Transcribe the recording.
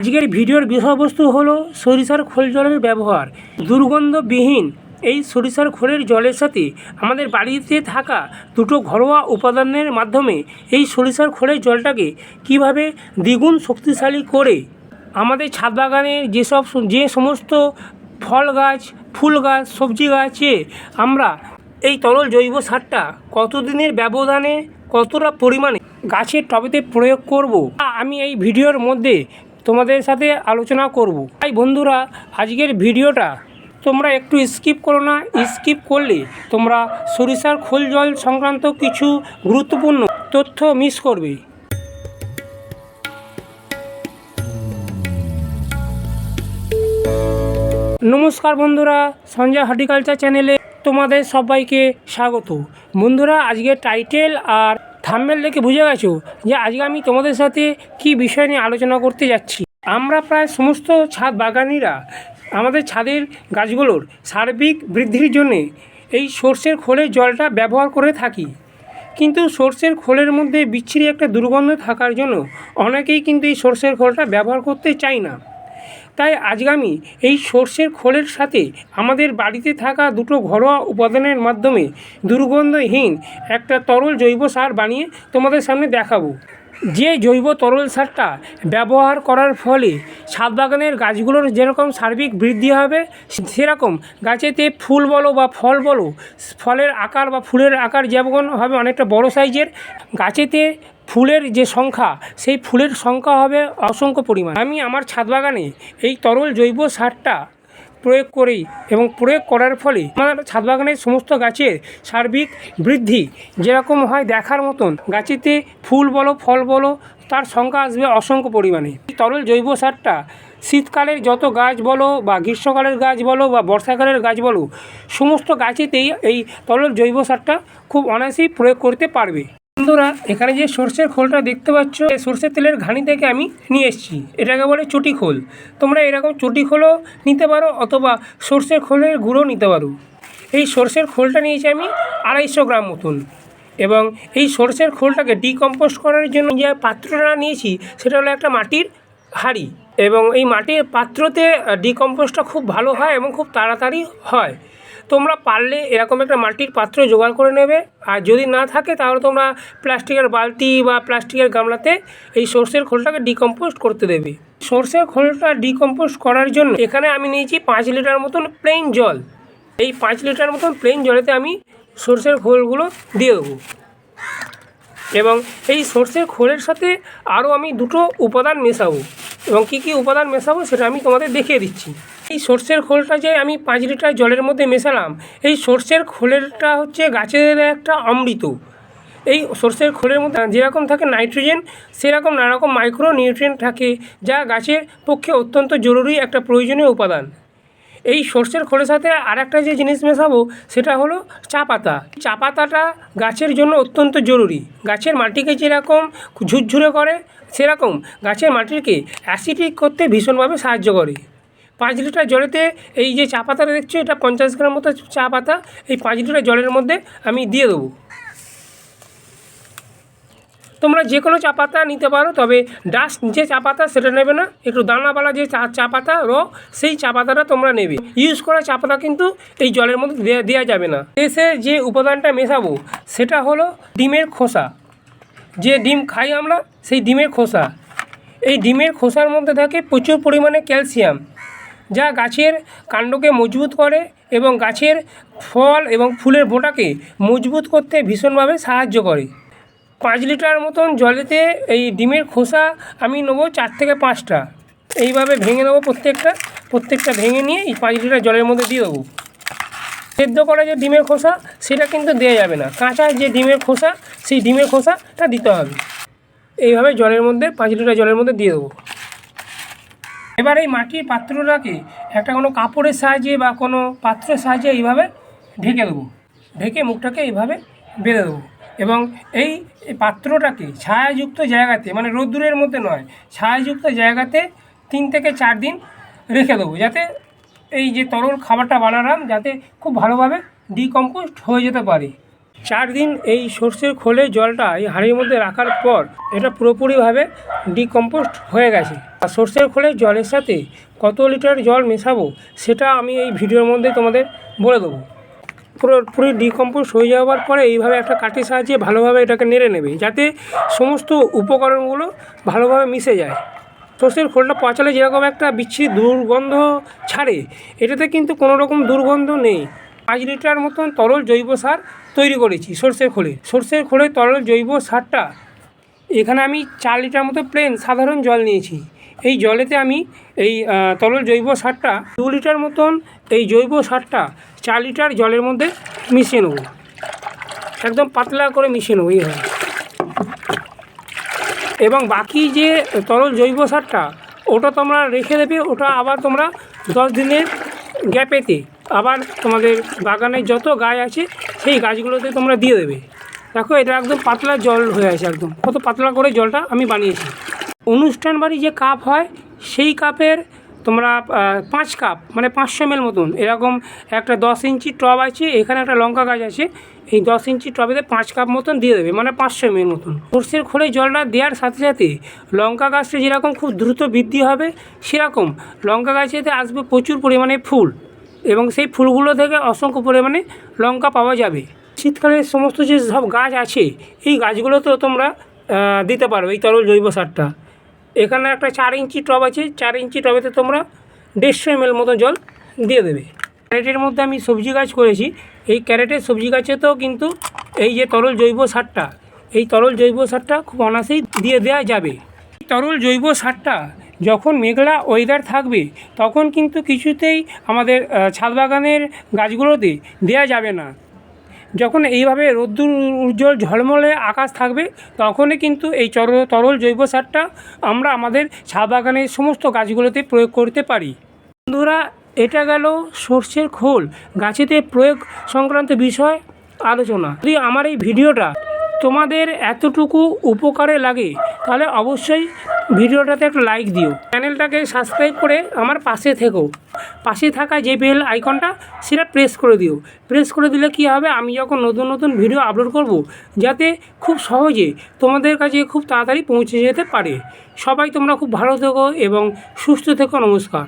আজকের ভিডিওর বিষয়বস্তু হলো সরিষার খোল জলের ব্যবহার। দুর্গন্ধবিহীন এই সরিষার খোলের জলের সাথে আমাদের বাড়িতে থাকা দুটো ঘরোয়া উপাদানের মাধ্যমে এই সরিষার খোলের জলটাকে কিভাবে দ্বিগুণ শক্তিশালী করে আমাদের ছাদ বাগানে যে সমস্ত ফল গাছ, ফুল গাছ, সবজি গাছে আমরা এই তরল জৈব সারটা কতদিনের ব্যবধানে কতটা পরিমাণে গাছের টবেতে প্রয়োগ করব, আমি এই ভিডিওর মধ্যে তোমাদের সাথে আলোচনা করব। তাই বন্ধুরা, আজকের ভিডিওটা তোমরা একটু স্কিপ করো না। স্কিপ করলে তোমরা সরিষার খোল জল সংক্রান্ত কিছু গুরুত্বপূর্ণ তথ্য মিস করবে। নমস্কার বন্ধুরা, সঞ্জয় হর্টিকালচার চ্যানেলে তোমাদের সবাইকে স্বাগত। বন্ধুরা, আজকের টাইটেল আর থাম্বনেল দেখে বুঝে গেছো যে আজকে আমি তোমাদের সাথে কি বিষয় নিয়ে আলোচনা করতে যাচ্ছি। আমরা প্রায় সমস্ত ছাদ বাগানিরা আমাদের ছাদের গাছগুলোর সার্বিক বৃদ্ধির জন্যে এই সর্ষের খোলের জলটা ব্যবহার করে থাকি, কিন্তু সর্ষের খোলের মধ্যে বিচ্ছিরি একটা দুর্গন্ধ থাকার জন্য অনেকেই কিন্তু এই সর্ষের খোলটা ব্যবহার করতে চায় না। তাই আজকে আমি এই সর্ষের খোলের সাথে আমাদের বাড়িতে থাকা দুটো ঘরোয়া উপাদানের মাধ্যমে দুর্গন্ধহীন একটা তরল জৈব সার বানিয়ে তোমাদের সামনে দেখাবো। যে জৈব তরল সারটা ব্যবহার করার ফলে ছাদ বাগানের গাছগুলোর যেরকম সার্বিক বৃদ্ধি হবে, সেরকম গাছেতে ফুল বলো বা ফল বলো, ফলের আকার বা ফুলের আকার যেমন হবে অনেকটা বড় সাইজের, গাছেতে ফুলের যে সংখ্যা, সেই ফুলের সংখ্যা হবে অসংখ্য পরিমাণ। আমি আমার ছাদ বাগানে এই তরল জৈব সারটা প্রয়োগ করি এবং প্রয়োগ করার ফলে আমার ছাদ বাগানের সমস্ত গাছের সার্বিক বৃদ্ধি যেরকম হয় দেখার মতন, গাছেতে ফুল বলো ফল বলো তার সংখ্যা আসবে অসংখ্য পরিমাণে। এই তরল জৈব সারটা শীতকালের যত গাছ বলো বা গ্রীষ্মকালের গাছ বলো বা বর্ষাকালের গাছ বলো, সমস্ত গাছেতেই এই তরল জৈব সারটা খুব অনায়াসেই প্রয়োগ করতে পারবে। বন্ধুরা, এখানে যে সর্ষের খোলটা দেখতে পাচ্ছ, এই সর্ষের তেলের ঘানি থেকে আমি নিয়ে এসেছি। এটাকে বলে চটি খোল। তোমরা এরকম চটি খোলও নিতে পারো অথবা সর্ষের খোলের গুঁড়ো নিতে পারো। এই সর্ষের খোলটা নিয়েছি আমি 250 গ্রাম মতন, এবং এই সর্ষের খোলটাকে ডিকম্পোস্ট করার জন্য যে পাত্রটা নিয়েছি সেটা হলো একটা মাটির হাঁড়ি, এবং এই মাটির পাত্রতে ডিকম্পোস্টটা খুব ভালো হয় এবং খুব তাড়াতাড়ি হয়। তোমরা পারলে এরকম একটা মাটির পাত্র জোগাড় করে নেবে, আর যদি না থাকে তাহলে তোমরা প্লাস্টিকের বালতি বা প্লাস্টিকের গামলাতে এই সর্ষের খোলটাকে ডিকম্পোস্ট করতে দেবে। সর্ষের খোলটা ডিকম্পোস্ট করার জন্য এখানে আমি নিয়েছি 5 লিটার মতন প্লেন জল। এই 5 লিটার মতন প্লেন জলেতে আমি সর্ষের খোলগুলো দিয়ে দেবো, এবং এই সর্ষের খোলের সাথে আরও আমি দুটো উপাদান মেশাবো, এবং কী কী উপাদান মেশাবো সেটা আমি তোমাদের দেখিয়ে দিচ্ছি। এই সর্ষের খোলটা যে আমি 5 লিটার জলের মধ্যে মেশালাম, এই সর্ষের খোলেরটা হচ্ছে গাছের একটা অমৃত। এই সর্ষের খোলের মধ্যে যেরকম থাকে নাইট্রোজেন, সেরকম নানারকম মাইক্রো নিউট্রিয়েন্ট থাকে, যা গাছের পক্ষে অত্যন্ত জরুরি একটা প্রয়োজনীয় উপাদান। এই সর্ষের খোলের সাথে আরেকটা যে জিনিস মেশাবো সেটা হলো চা পাতা। চা পাতাটা গাছের জন্য অত্যন্ত জরুরি। গাছের মাটিকে যেরকম ঝুরঝুরে করে, সেরকম গাছের মাটিকে অ্যাসিডিক করতে ভীষণভাবে সাহায্য করে। 5 লিটার জলেতে এই যে চা পাতাটা দেখছো, এটা 50 গ্রাম মতো চা পাতা এই 5 লিটার জলের মধ্যে আমি দিয়ে দেবো। তোমরা যে কোনো চা পাতা নিতে পারো, তবে ডাস্ট যে চা পাতা সেটা নেবে না, একটু দানাওয়ালা যে চা পাতা সেই চা পাতাটা তোমরা নেবে। ইউজ করা চা পাতা কিন্তু এই জলের মধ্যে দেওয়া যাবে না। এসে যে উপাদানটা মেশাবো সেটা হলো ডিমের খোসা। যে ডিম খাই আমরা, সেই ডিমের খোসা। এই ডিমের খোসার মধ্যে থাকে প্রচুর পরিমাণে ক্যালসিয়াম, যা গাছের কাণ্ডকে মজবুত করে এবং গাছের ফল এবং ফুলের বোটাকে মজবুত করতে ভীষণভাবে সাহায্য করে। 5 লিটার মতন জলেতে এই ডিমের খোসা আমি নেবো 4 থেকে 5টা। এইভাবে ভেঙে নেবো, প্রত্যেকটা ভেঙে নিয়ে এই 5 লিটার জলের মধ্যে দিয়ে দেবো। সেদ্ধ করা যে ডিমের খোসা সেটা কিন্তু দেওয়া যাবে না, কাঁচা যে ডিমের খোসা সেই ডিমের খোসাটা দিতে হবে। এইভাবে জলের মধ্যে 5 লিটার জলের মধ্যে দিয়ে দেবো। এবার এই মাটির পাত্রটাকে একটা কোনো কাপড়ের সাহায্যে বা কোনো পাত্রের সাহায্যে এইভাবে ঢেকে দেবো। ঢেকে মুখটাকে এইভাবে বেঁধে দেবো, এবং এই পাত্রটাকে ছায়াযুক্ত জায়গাতে, মানে রোদ্দুরের মধ্যে নয়, ছায়াযুক্ত জায়গাতে 3 থেকে 4 দিন রেখে দেবো, যাতে এই যে তরল খাবারটা বানালাম যাতে খুব ভালোভাবে ডিকম্পোস্ট হয়ে যেতে পারে। 4 দিন এই সর্ষের খোলের জলটা এই হাঁড়ির মধ্যে রাখার পর এটা পুরোপুরিভাবে ডিকম্পোস্ট হয়ে গেছে। আর সর্ষের খোলের জলের সাথে কত লিটার জল মেশাবো সেটা আমি এই ভিডিওর মধ্যে তোমাদের বলে দেবো। পুরোপুরি ডিকম্পোস্ট হয়ে যাওয়ার পরে এইভাবে একটা কাঠির সাহায্যে ভালোভাবে এটাকে নেড়ে নেবে, যাতে সমস্ত উপকরণগুলো ভালোভাবে মিশে যায়। সর্ষের খোলটা পচালে যেরকম একটা বিচ্ছিরি দুর্গন্ধ ছাড়ে, এটাতে কিন্তু কোনো রকম দুর্গন্ধ নেই। 5 লিটার মতন তরল জৈব সার তৈরি করেছি সর্ষের খোলের তরল জৈব সারটা এখানে আমি 4 লিটার মতো প্লেন সাধারণ জল নিয়েছি। এই জলেতে আমি এই তরল জৈব সারটা 2 লিটার মতন এই জৈব সারটা 4 লিটার জলের মধ্যে মিশিয়ে নেব, একদম পাতলা করে মিশিয়ে নেব এইভাবে। এবং বাকি যে তরল জৈব সারটা ওটা তোমরা রেখে দেবে, ওটা আবার তোমরা 10 দিনের গ্যাপেতে আবার তোমাদের বাগানের যত গাছ আছে সেই গাছগুলোতে তোমরা দিয়ে দেবে। দেখো এটা একদম পাতলা জল হয়ে আছে, একদম কত পাতলা করে জলটা আমি বানিয়েছি। অনুষ্ঠান বাড়ি যে কাপ হয় সেই কাপের তোমরা 5 কাপ মানে 500 ml মতন এরকম একটা 10 ইঞ্চি টব আছে, এখানে একটা লঙ্কা গাছ আছে, এই 10 ইঞ্চি টবেতে 5 কাপ মতন দিয়ে দেবে, মানে 500 ml মতন। সর্ষের খোলে জলটা দেওয়ার সাথে সাথে লঙ্কা গাছটা যেরকম খুব দ্রুত বৃদ্ধি হবে, সেরকম লঙ্কা গাছেতে আসবে প্রচুর পরিমাণে ফুল, এবং সেই ফুলগুলো থেকে অসংখ্য পরিমাণে লঙ্কা পাওয়া যাবে। শীতকালে সমস্ত যে সব গাছ আছে এই গাছগুলোতেও তোমরা দিতে পারো এই তরল জৈব সারটা। এখানে একটা 4 ইঞ্চি টব আছে, 4 ইঞ্চি টবেতে তোমরা 150 ml মতো জল দিয়ে দেবে। ক্যারেটের মধ্যে আমি সবজি গাছ করেছি, এই ক্যারেটের সবজি গাছেতেও কিন্তু এই যে তরল জৈব সারটা, এই তরল জৈব সারটা খুব অনায়াসেই দিয়ে দেওয়া যাবে। তরল জৈব সারটা যখন মেঘলা ওয়েদার থাকবে তখন কিন্তু কিছুতেই আমাদের ছাদ বাগানের গাছগুলোতে দেওয়া যাবে না। যখন এইভাবে রোদ্দুর উজ্জ্বল ঝলমলে আকাশ থাকবে তখনই কিন্তু এই তরল জৈব সারটা আমরা আমাদের ছাদ বাগানের সমস্ত গাছগুলোতে প্রয়োগ করতে পারি। বন্ধুরা, এটা গেল সর্ষের খোল গাছেতে প্রয়োগ সংক্রান্ত বিষয় আলোচনা। যদি আমার এই ভিডিওটা তোমাদের এতটুকু উপকারে লাগে তাহলে অবশ্যই ভিডিওটাতে একটা লাইক দিও, চ্যানেলটাকে সাবস্ক্রাইব করে আমার পাশে থেকো। পাশে থাকা যে বেল আইকনটা সেটা প্রেস করে দিও। প্রেস করে দিলে কী হবে, আমি যখন নতুন নতুন ভিডিও আপলোড করব যাতে খুব সহজে তোমাদের কাছে খুব তাড়াতাড়ি পৌঁছে যেতে পারে। সবাই তোমরা খুব ভালো থেকো এবং সুস্থ থেকো। নমস্কার।